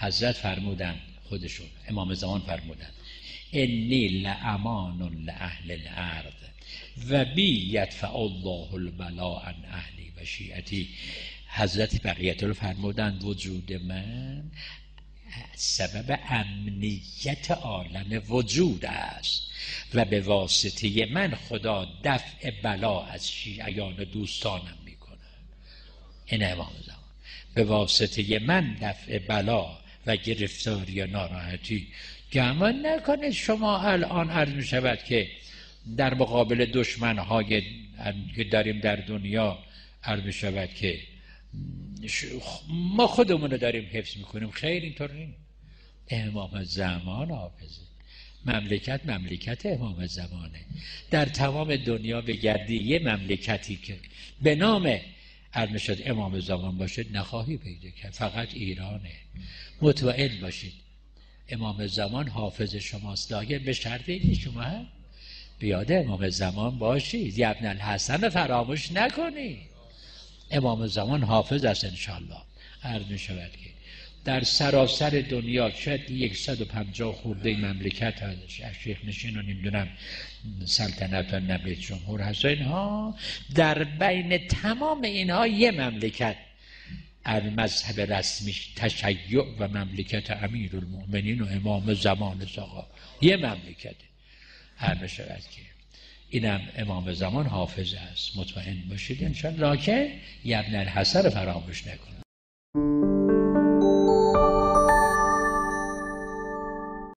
حضرت فرمودند، خودشون امام زمان فرمودند انی لامان لاهل الارض و بی یدفع الله البلاء عن اهلی و شیعتی. حضرت بقیت رو فرمودند وجود من سبب امنیت عالم وجود است و به واسطه من خدا دفع بلا از شیعیان دوستانم میکنه. این امام زمان به واسطه من دفع بلا و گرفتاری و ناراحتی. گمان نکنید شما الان عرض می شود که در مقابل دشمنهای که داریم در دنیا عرض می شود که ما خودمون رو داریم حفظ میکنیم. خیر، اینطور نیست. امام زمان حافظه. مملکت امام زمانه. در تمام دنیا بگردی یه مملکتی که به نام عرض شد امام زمان باشه نخواهی پیدا کرد، فقط ایرانه. مطمئن باشید امام زمان حافظ شماست، لاگه به شرطی شما بیاد امام زمان باشید. ی ابن الحسن فراموش نکنید، امام زمان حافظ است انشاءالله. عرض می شود که در سراسر دنیا شاید 150 خورده مملکت هست، شیخ نشین و نمیدونم سلطنت و نبی جمهور هست، اینها در بین تمام اینها یه مملکت مذهب رسمیش تشیع و مملکت امیرالمؤمنین و امام زمان ساقا یه مملکته. هر بشود که اینم امام زمان حافظ است، مطمئن باشید انشاءالله که ی ابن الحسن فراموش نکنید.